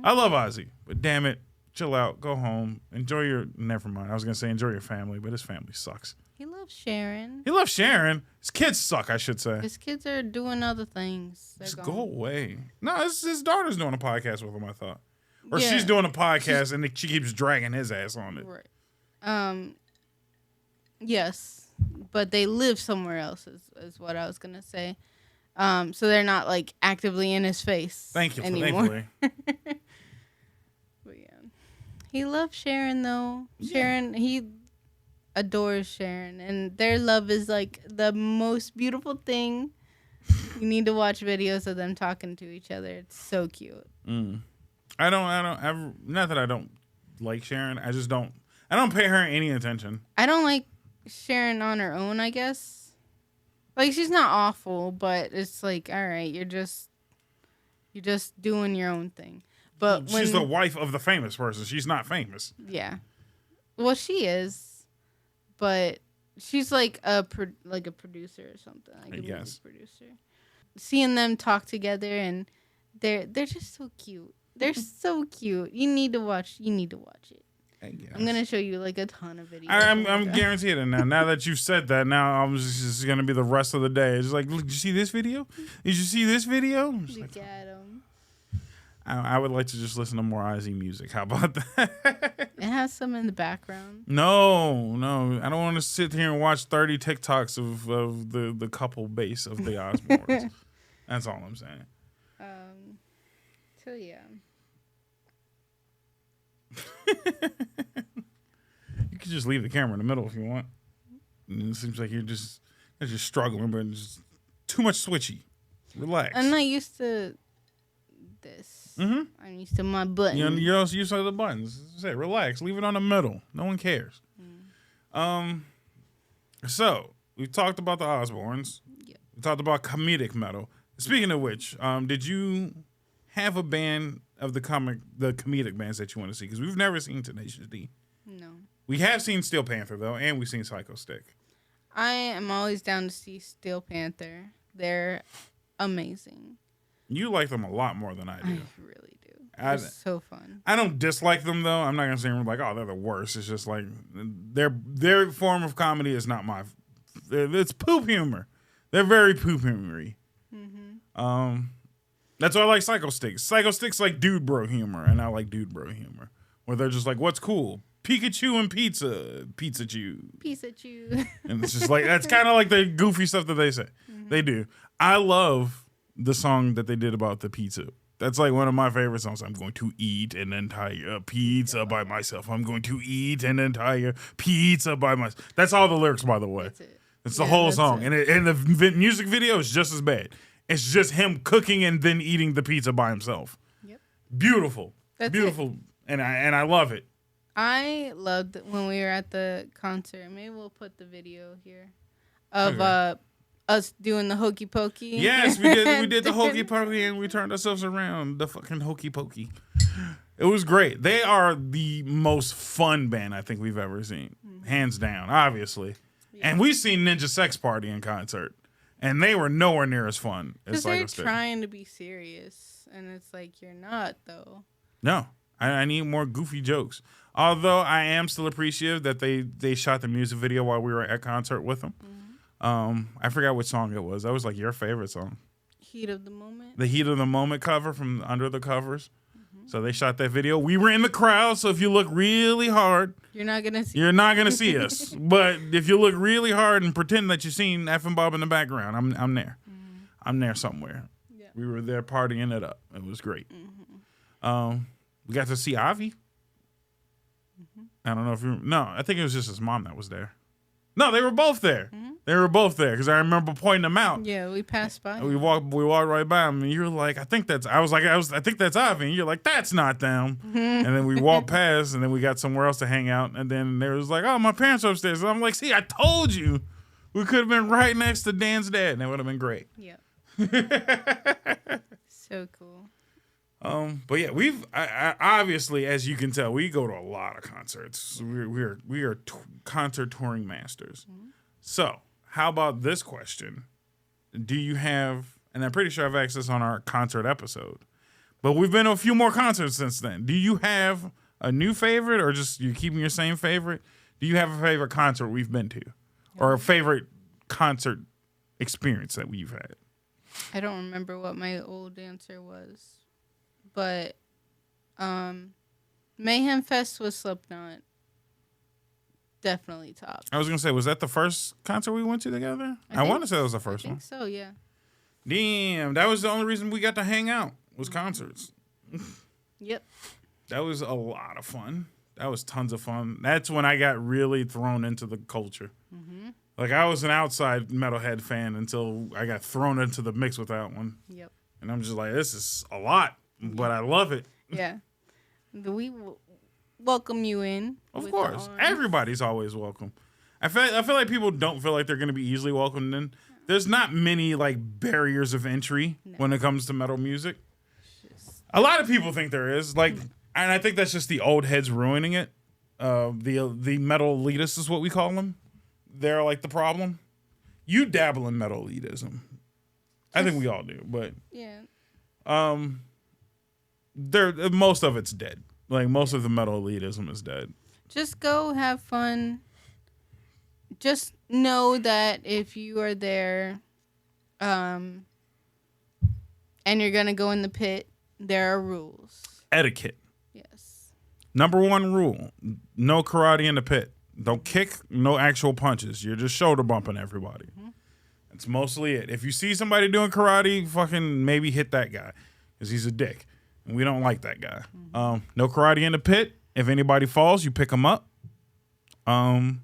I love Ozzy, but damn it, chill out, go home, enjoy your. Never mind. I was gonna say enjoy your family, but his family sucks. He loves Sharon. His kids suck, I should say. His kids are doing other things. Just go away. No, his daughter's doing a podcast with him, I thought, or she's doing a podcast and she keeps dragging his ass on it. Right. Yes, but they live somewhere else is what I was gonna say. So they're not like actively in his face. Anymore. But yeah, he loves Sharon though. Yeah. Sharon, he adores Sharon, and their love is like the most beautiful thing. You need to watch videos of them talking to each other. It's so cute. I don't. Not that I don't like Sharon. I don't pay her any attention. I don't like Sharon on her own, I guess. Like, she's not awful, but it's like, all right, you're just doing your own thing. But she's the wife of the famous person. She's not famous. Yeah. Well, she is, but she's like a producer or something. Like a music producer. Seeing them talk together, and they're just so cute. They're so cute. You need to watch it. I'm gonna show you like a ton of videos. I'm guaranteed it now. Now that you've said that, now I'm just gonna be the rest of the day. It's like, look, did you see this video? Did you see this video? Look at him. I would like to just listen to more Ozzy music. How about that? It has some in the background. No. I don't want to sit here and watch 30 TikToks of the couple bass of the Osbournes. That's all I'm saying. So yeah. You could just leave the camera in the middle if you want. It seems like you're just struggling, but just too much switchy. Relax. I'm not used to this. Mm-hmm. I'm used to my button. You're also used to the buttons. Say, relax. Leave it on the middle. No one cares. So we talked about the Osbournes. Yep. We talked about comedic metal. Speaking of which, did you have a band of the comedic bands that you want to see? Because we've never seen Tenacious D. No. We have seen Steel Panther though, and we've seen Psycho Stick. I am always down to see Steel Panther. They're amazing. You like them a lot more than I do. I really do. They're so fun. I don't dislike them though. I'm not gonna say I'm like, oh, they're the worst. It's just like their form of comedy is not my. It's poop humor. They're very poop humory. Mm-hmm. That's why I like Psycho Sticks. Psycho Sticks like dude bro humor, and I like dude bro humor, where they're just like, what's cool? Pikachu and Pizza Chew. And it's just like, that's kind of like the goofy stuff that they say. Mm-hmm. They do. I love the song that they did about the pizza. That's like one of my favorite songs. I'm going to eat an entire pizza by myself. I'm going to eat an entire pizza by myself. That's all the lyrics, by the way. That's it. It's the whole song. And the music video is just as bad. It's just him cooking and then eating the pizza by himself. Yep. Beautiful. That's beautiful. It. And I love it. I loved when we were at the concert. Maybe we'll put the video here of us doing the hokey pokey. Yes, we did. We did the hokey pokey and we turned ourselves around. The fucking hokey pokey. It was great. They are the most fun band I think we've ever seen, hands down. Obviously, and we've seen Ninja Sex Party in concert, and they were nowhere near as fun as Psycho Stick. They're trying to be serious, and it's like you're not though. No, I need more goofy jokes. Although I am still appreciative that they shot the music video while we were at concert with them. I forgot which song it was. That was like your favorite song. Heat of the Moment. The Heat of the Moment cover from Under the Covers. So they shot that video. We were in the crowd, so if you look really hard, you're not gonna see us. But if you look really hard and pretend that you're seeing FNBob in the background, I'm there. I'm there somewhere. Yeah. We were there partying it up. It was great. We got to see Avi. I don't know if I think it was just his mom that was there. No, they were both there. They were both there because I remember pointing them out. Yeah, we passed by. We walked right by them, and you're like, I think that's Avi, and you're like, that's not them. And then we walked past, and then we got somewhere else to hang out, and then there was like, oh, my parents are upstairs. And I'm like, see, I told you, we could have been right next to Dan's dad, and that would have been great. Yeah. So cool. But yeah, we've obviously, as you can tell, we go to a lot of concerts. We are concert touring masters. So, how about this question? Do you have? And I'm pretty sure I've asked this on our concert episode, but we've been to a few more concerts since then. Do you have a new favorite, or just you keeping your same favorite? Do you have a favorite concert we've been to, or a favorite concert experience that we've had? I don't remember what my old answer was. But Mayhem Fest with Slipknot. Definitely top. I was going to say, was that the first concert we went to together? I want to say it was the first one. I think so, yeah. Damn, that was the only reason we got to hang out, was concerts. Yep. That was a lot of fun. That was tons of fun. That's when I got really thrown into the culture. Like, I was an outside metalhead fan until I got thrown into the mix with that one. Yep. And I'm just like, this is a lot. But I love it. Yeah. We welcome you in. Of course. Everybody's always welcome. I feel like people don't feel like they're going to be easily welcomed in. There's not many like barriers of entry when it comes to metal music. A lot of people think there is. Like, and I think that's just the old heads ruining it. The metal elitists is what we call them. They're like the problem. You dabble in metal elitism. I think we all do, but yeah. Most of it's dead. Like, most of the metal elitism is dead. Just go have fun. Just know that if you are there, and you're gonna go in the pit, There are rules. Etiquette. Yes. Number one rule: no karate in the pit. Don't kick. No actual punches. You're just shoulder bumping everybody. That's mostly it. If you see somebody doing karate, fucking maybe hit that guy because he's a dick, and we don't like that guy. No karate in the pit. If anybody falls, you pick them up. And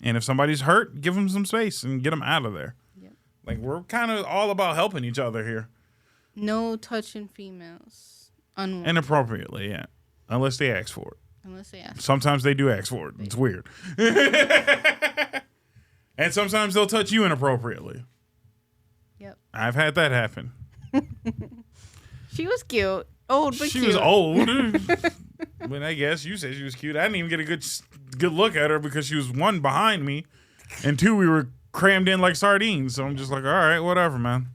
if somebody's hurt, give them some space and get them out of there. Yep. Like, we're kind of all about helping each other here. No touching females. Unwanted. Inappropriately, yeah. Unless they ask for it. Sometimes they do ask for it. It's weird. And sometimes they'll touch you inappropriately. Yep. I've had that happen. She was cute. Old, but she cute. Was old. But I guess you said she was cute. I didn't even get a good look at her because she was, one, behind me, and two, we were crammed in like sardines. So I'm just like, all right, whatever, man.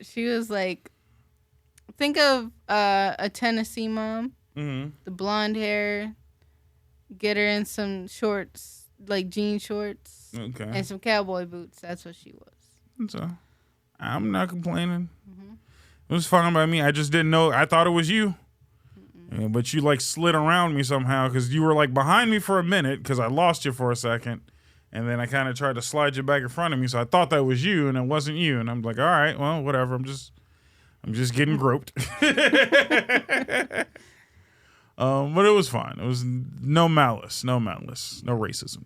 She was like, think of a Tennessee mom. Mm-hmm. The blonde hair. Get her in some shorts. Like jean shorts, and some cowboy boots. That's what she was. So, I'm not complaining. It was fine by me. I just didn't know. I thought it was you, but you like slid around me somehow because you were like behind me for a minute because I lost you for a second, and then I kind of tried to slide you back in front of me. So I thought that was you, and it wasn't you. And I'm like, all right, well, whatever. I'm just getting groped. But it was fine. It was no malice, no racism.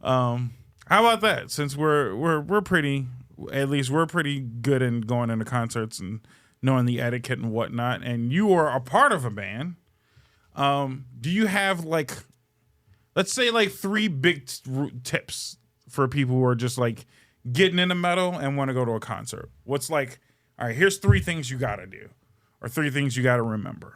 How about that? Since we're pretty, at least we're pretty good in going into concerts and knowing the etiquette and whatnot, and you are a part of a band. Do you have like, let's say like 3 big tips for people who are just like getting into metal and want to go to a concert? What's like, all right, here's 3 things you got to do, or 3 things you got to remember.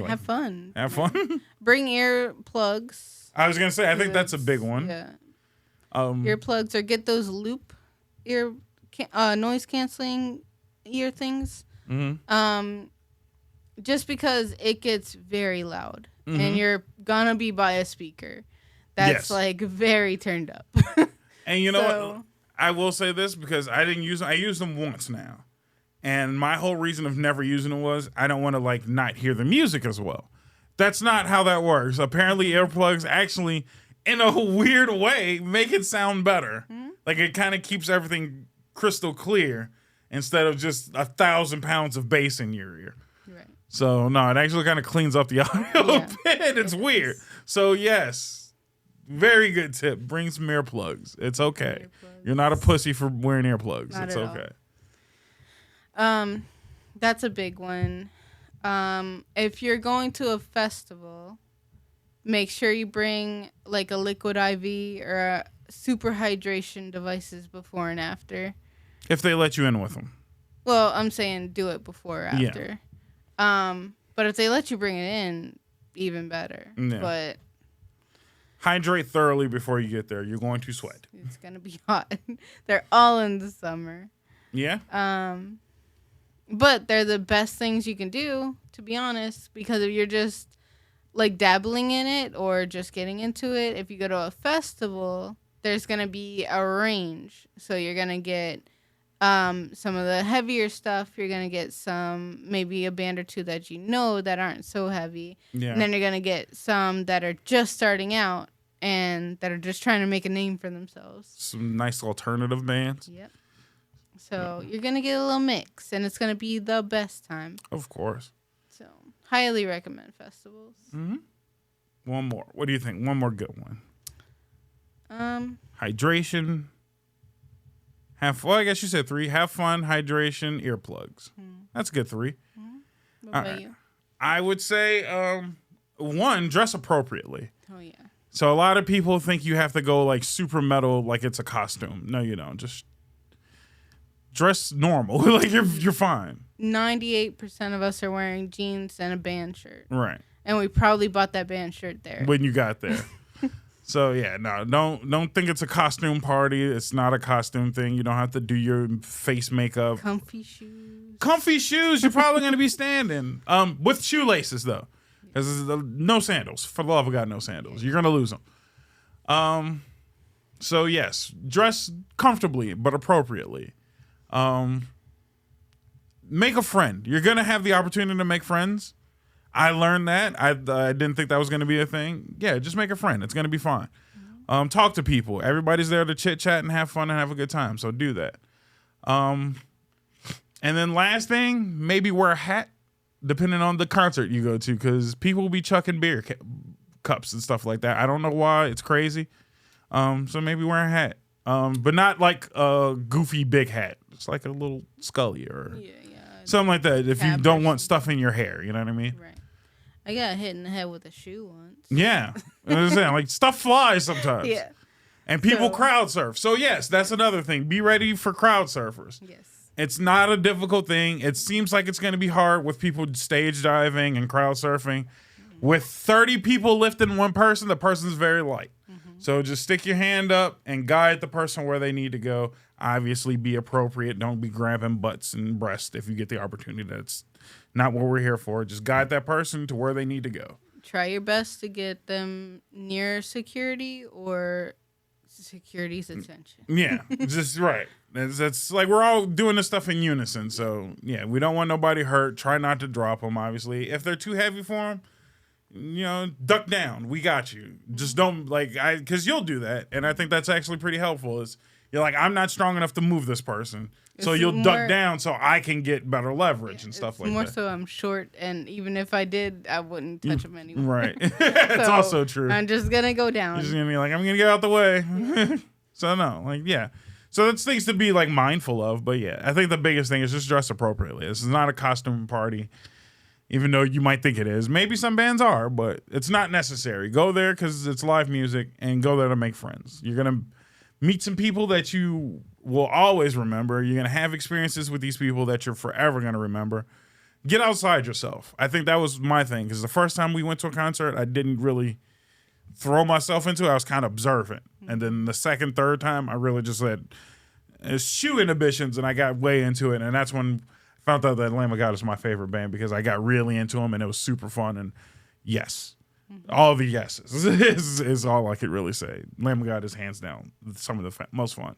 Have fun. Have fun. Bring earplugs. I was gonna say, I think that's a big one. Yeah. Earplugs, or get those loop noise canceling ear things. Mm-hmm. Just because it gets very loud, and you're gonna be by a speaker that's like very turned up. And you know what? I will say this because I didn't use them. I used them once now. And my whole reason of never using it was I don't want to like not hear the music as well. That's not how that works. Apparently earplugs actually, in a weird way, make it sound better. Mm-hmm. Like it kind of keeps everything crystal clear instead of just 1,000 pounds of bass in your ear. Right. So no, it actually kind of cleans up the audio a bit. It's weird. So yes, very good tip. Bring some earplugs. It's okay. You're not a pussy for wearing earplugs. It's okay. That's a big one. If you're going to a festival, make sure you bring like a liquid IV or a super hydration devices before and after. If they let you in with them. Well, I'm saying do it before or after. Yeah. But if they let you bring it in, even better. Yeah. But hydrate thoroughly before you get there. You're going to sweat. It's going to be hot. They're all in the summer. Yeah. But they're the best things you can do, to be honest, because if you're just like dabbling in it or just getting into it, if you go to a festival, there's going to be a range. So you're going to get some of the heavier stuff. You're going to get maybe a band or 2 that you know that aren't so heavy. Yeah. And then you're going to get some that are just starting out and that are just trying to make a name for themselves. Some nice alternative bands. Yep. So you're going to get a little mix, and it's going to be the best time. Of course. So highly recommend festivals. Mm-hmm. One more. What do you think? One more good one. Hydration. I guess you said 3. Have fun, hydration, earplugs. That's a good 3. What about you? I would say, 1, dress appropriately. Oh, yeah. So a lot of people think you have to go like super metal, like it's a costume. No, you don't. Just dress normal. Like you're fine. 98% of us are wearing jeans and a band shirt. Right. And we probably bought that band shirt there. When you got there. So yeah, no, don't think it's a costume party. It's not a costume thing. You don't have to do your face makeup. Comfy shoes. Comfy shoes. You're probably going to be standing. With shoelaces though. Because no sandals. For the love of God, no sandals. You're going to lose them. So yes, dress comfortably but appropriately. Make a friend. You're gonna have the opportunity to make friends. I learned that. I didn't think that was gonna be a thing. Yeah, just make a friend. It's gonna be fine. Talk to people. Everybody's there to chit chat and have fun and have a good time. So do that. And then last thing, maybe wear a hat, depending on the concert you go to, because people will be chucking beer cups and stuff like that. I don't know why. It's crazy. So maybe wear a hat. But not like a goofy big hat. It's like a little Scully or something like that. If you don't want stuff in your hair, you know what I mean? Right. I got hit in the head with a shoe once. Yeah. I'm saying, like, stuff flies sometimes. Yeah. And people crowd surf. So yes, that's another thing. Be ready for crowd surfers. Yes. It's not a difficult thing. It seems like it's going to be hard with people stage diving and crowd surfing. With 30 people lifting one person, the person's very light. So just stick your hand up and guide the person where they need to go. Obviously, be appropriate. Don't be grabbing butts and breasts if you get the opportunity. That's not what we're here for. Just guide that person to where they need to go. Try your best to get them near security or security's attention. Yeah, just right. That's like we're all doing this stuff in unison. So, yeah, we don't want nobody hurt. Try not to drop them, obviously. If they're too heavy for them, duck down. We got you. Just don't because you'll do that, and I think that's actually pretty helpful. Is you're like, I'm not strong enough to move this person, so you'll duck down so I can get better leverage and stuff like that. More so, I'm short, and even if I did, I wouldn't touch him anymore. Right. It's So, also true. I'm just gonna go down. You're just gonna be like, I'm gonna get out the way. So no, So that's things to be mindful of. But yeah, I think the biggest thing is just dress appropriately. This is not a costume party. Even though you might think it is. Maybe some bands are, but it's not necessary. Go there because it's live music and go there to make friends. You're going to meet some people that you will always remember. You're going to have experiences with these people that you're forever going to remember. Get outside yourself. I think that was my thing because the first time we went to a concert, I didn't really throw myself into it. I was kind of observant. And then the second, third time, I really just had shoe inhibitions and I got way into it. And that's when I found out that Lamb of God is my favorite band because I got really into them and it was super fun. And yes, all the yeses is all I could really say. Lamb of God is hands down some of the most fun.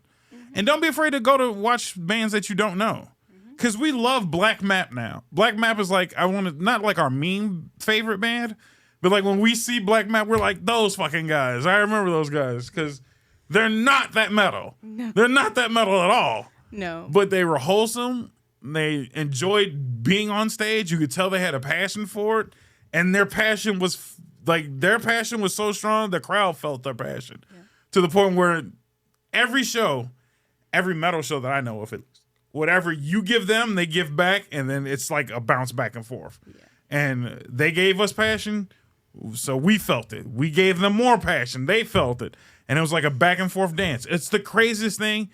And don't be afraid to go to watch bands that you don't know because we love Black Map now. Black Map is not like our meme favorite band, but when we see Black Map, we're like, those fucking guys. I remember those guys because they're not that metal. No. They're not that metal at all. No. But they were wholesome. They enjoyed being on stage. You could tell they had a passion for it, and their passion was so strong the crowd felt their passion to the point where every metal show that I know of, whatever you give them, they give back, and then it's like a bounce back and forth. Yeah. And they gave us passion, so we felt it. We gave them more passion. They felt it, and it was like a back and forth dance. It's the craziest thing.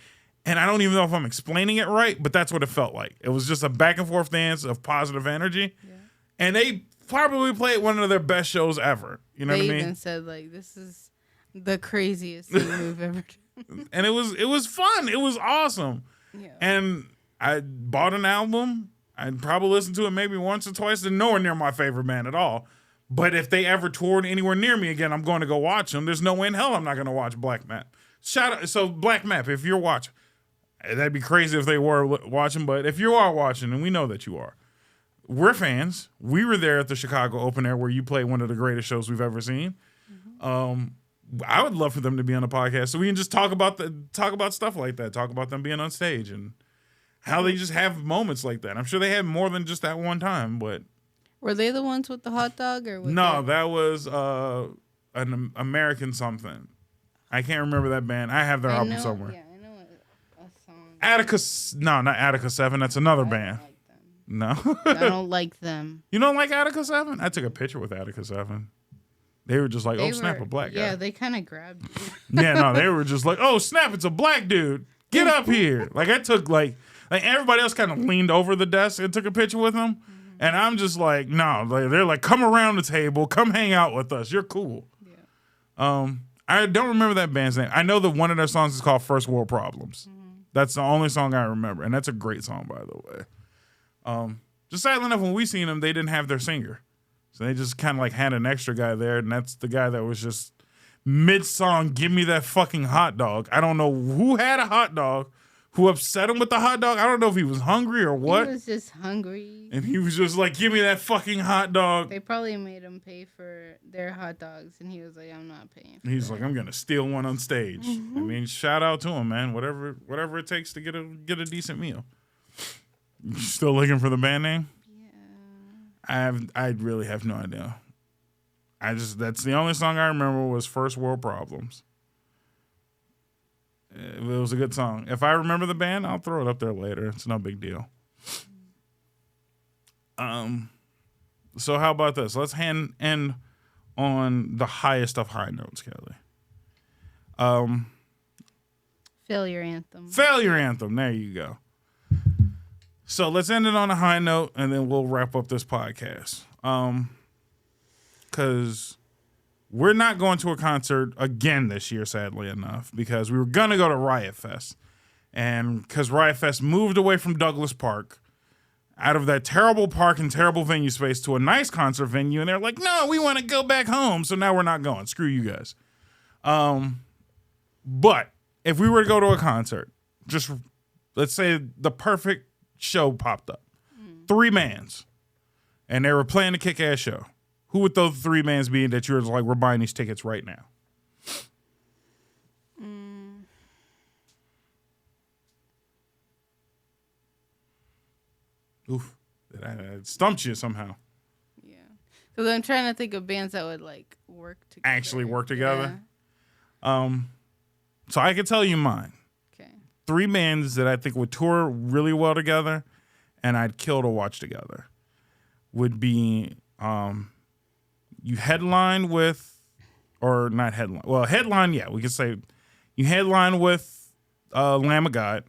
And I don't even know if I'm explaining it right, but that's what it felt like. It was just a back and forth dance of positive energy. Yeah. And they probably played one of their best shows ever. You know what I mean? They even said, this is the craziest thing we've ever done. And it was fun. It was awesome. Yeah. And I bought an album. I'd probably listened to it maybe once or twice. They're nowhere near my favorite band at all. But if they ever toured anywhere near me again, I'm going to go watch them. There's no way in hell I'm not going to watch Black Map. So Black Map, if you're watching. That'd be crazy if they were watching, but if you are watching, and we know that you are, we're fans. We were there at the Chicago Open Air where you played one of the greatest shows we've ever seen. I would love for them to be on the podcast so we can just talk about stuff like that, talk about them being on stage and how they just have moments like that. I'm sure they had more than just that one time, but were they the ones with the hot dog or no? That was an American something. I can't remember that band. I have their album somewhere. Yeah. Attica, no, not Attica 7. That's another band. Like no, I don't like them. You don't like Attica 7? I took a picture with Attica 7. They were just like, snap, a black guy. Yeah, they kind of grabbed you. Yeah, no, they were just like, oh, snap, it's a black dude. Get up here. I took everybody else kind of leaned over the desk and took a picture with them. And I'm just like, no, they're like, come around the table, come hang out with us. You're cool. Yeah. I don't remember that band's name. I know that one of their songs is called First World Problems. That's the only song I remember, and that's a great song, by the way. Just sadly enough, when we seen them, they didn't have their singer. So they just kind of had an extra guy there, and that's the guy that was just mid-song, give me that fucking hot dog. I don't know who had a hot dog, who upset him with the hot dog. I don't know if he was hungry or what. He was just hungry. And he was just like, give me that fucking hot dog. They probably made him pay for their hot dogs. And he was like, I'm not paying for He's like, I'm going to steal one on stage. I mean, shout out to him, man. Whatever it takes to get a decent meal. You still looking for the band name? Yeah. I really have no idea. That's the only song I remember was First World Problems. It was a good song. If I remember the band, I'll throw it up there later. It's no big deal. So how about this? Let's end on the highest of high notes, Kelly. Failure Anthem. Failure Anthem. There you go. So let's end it on a high note, and then we'll wrap up this podcast. Because we're not going to a concert again this year, sadly enough, because we were going to go to Riot Fest. And because Riot Fest moved away from Douglas Park, out of that terrible park and terrible venue space to a nice concert venue, and they're like, no, we want to go back home, so now we're not going. Screw you guys. But if we were to go to a concert, just let's say the perfect show popped up. 3 bands. And they were playing a kick-ass show. Who would those 3 bands be that you're like, we're buying these tickets right now? Oof. That stumped you somehow. Yeah. Because I'm trying to think of bands that would like work together. Actually work together? Yeah. So I can tell you mine. Okay. 3 bands that I think would tour really well together and I'd kill to watch together would be you headline with, or not headline. Well, headline, yeah, we could say you headline with Lamb of God.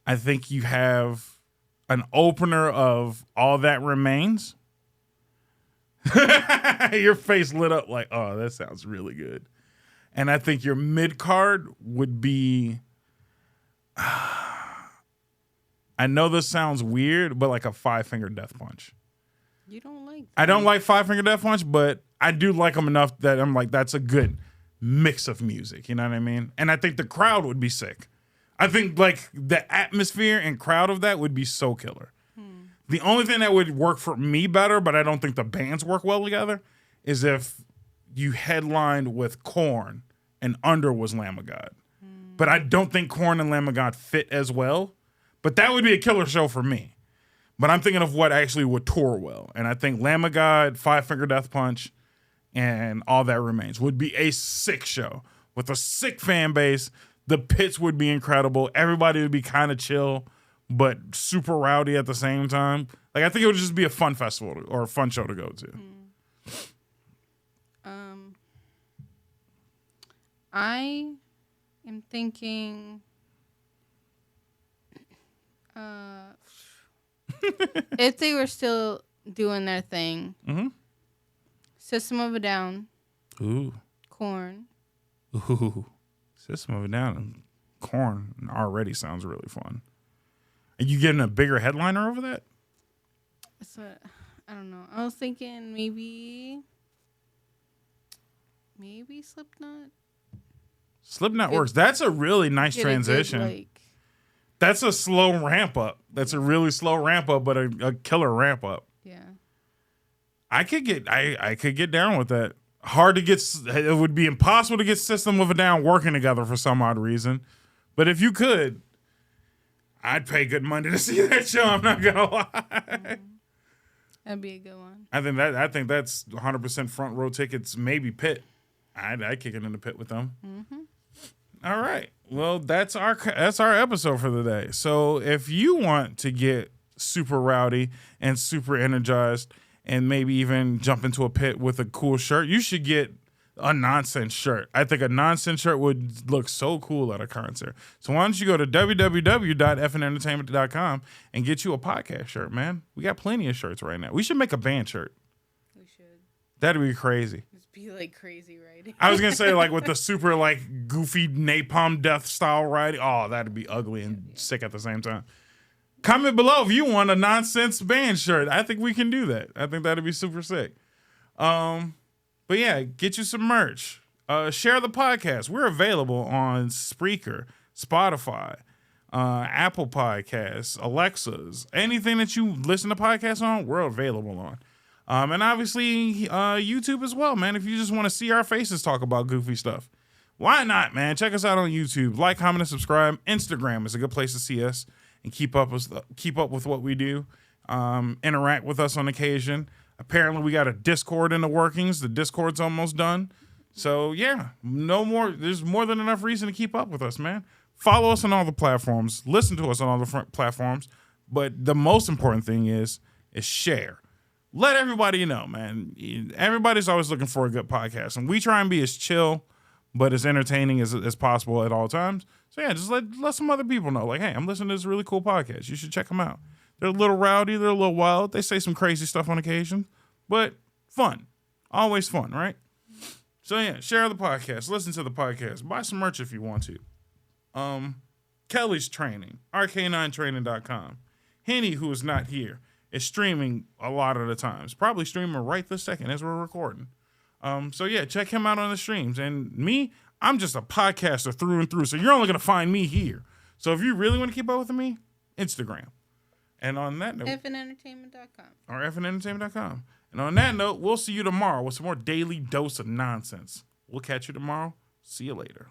I think you have an opener of All That Remains. Your face lit up like, oh, that sounds really good. And I think your mid-card would be, I know this sounds weird, but like a 5-Finger Death Punch. You don't like that. I don't like 5-Finger Death Punch, but I do like them enough that I'm like, that's a good mix of music. You know what I mean? And I think the crowd would be sick. I think like the atmosphere and crowd of that would be so killer. The only thing that would work for me better, but I don't think the bands work well together, is if you headlined with Korn and under was Lamb of God. But I don't think Korn and Lamb of God fit as well. But that would be a killer show for me. But I'm thinking of what actually would tour well. And I think Lamb of God, 5-Finger Death Punch, and All That Remains would be a sick show with a sick fan base. The pits would be incredible. Everybody would be kind of chill, but super rowdy at the same time. Like, I think it would just be a fun festival or a fun show to go to. I am thinking if they were still doing their thing, System of a Down, Korn. Ooh. System of a Down and Korn already sounds really fun. Are you getting a bigger headliner over that? So, I don't know. I was thinking maybe Slipknot. Slipknot works. That's a really nice transition. Good, that's a slow ramp up. That's a really slow ramp up, but a killer ramp up. Yeah. I could get down with that. Hard to get. It would be impossible to get System of a Down working together for some odd reason. But if you could, I'd pay good money to see that show. I'm not gonna lie. That'd be a good one. I think that's 100% front row tickets. Maybe pit. I'd kick it in the pit with them. All right. Well, that's our episode for the day. So if you want to get super rowdy and super energized, and maybe even jump into a pit with a cool shirt, you should get a Nonsense shirt. I think a Nonsense shirt would look so cool at a concert. So why don't you go to www.fnentertainment.com and get you a podcast shirt, man. We got plenty of shirts right now. We should make a band shirt. We should. That'd be crazy. Just be like crazy writing. I was going to say like with the super like goofy napalm death style writing. Oh, that'd be ugly and sick at the same time. Comment below if you want a Nonsense band shirt. I think we can do that. I think that'd be super sick. But yeah, get you some merch. Share the podcast. We're available on Spreaker, Spotify, Apple Podcasts, Alexas, anything that you listen to podcasts on, we're available on. And obviously YouTube as well, man. If you just want to see our faces talk about goofy stuff, why not, man? Check us out on YouTube. Like, comment, and subscribe. Instagram is a good place to see us and keep up with what we do. Interact with us on occasion. Apparently, we got a Discord in the workings. The Discord's almost done. So, yeah, no more. There's more than enough reason to keep up with us, man. Follow us on all the platforms. Listen to us on all the platforms. But the most important thing is share. Let everybody know, man. Everybody's always looking for a good podcast. And we try and be as chill but as entertaining as possible at all times. So, yeah, just let some other people know. Like, hey, I'm listening to this really cool podcast. You should check them out. They're a little rowdy. They're a little wild. They say some crazy stuff on occasion. But fun. Always fun, right? So, yeah, share the podcast. Listen to the podcast. Buy some merch if you want to. Kelly's training. RK9training.com. Henny, who is not here, is streaming a lot of the times. Probably streaming right this second as we're recording. So, yeah, check him out on the streams. And me, I'm just a podcaster through and through. So you're only going to find me here. So if you really want to keep up with me, Instagram. And on that note, FNentertainment.com. Or FNentertainment.com. And on that note, we'll see you tomorrow with some more daily dose of nonsense. We'll catch you tomorrow. See you later.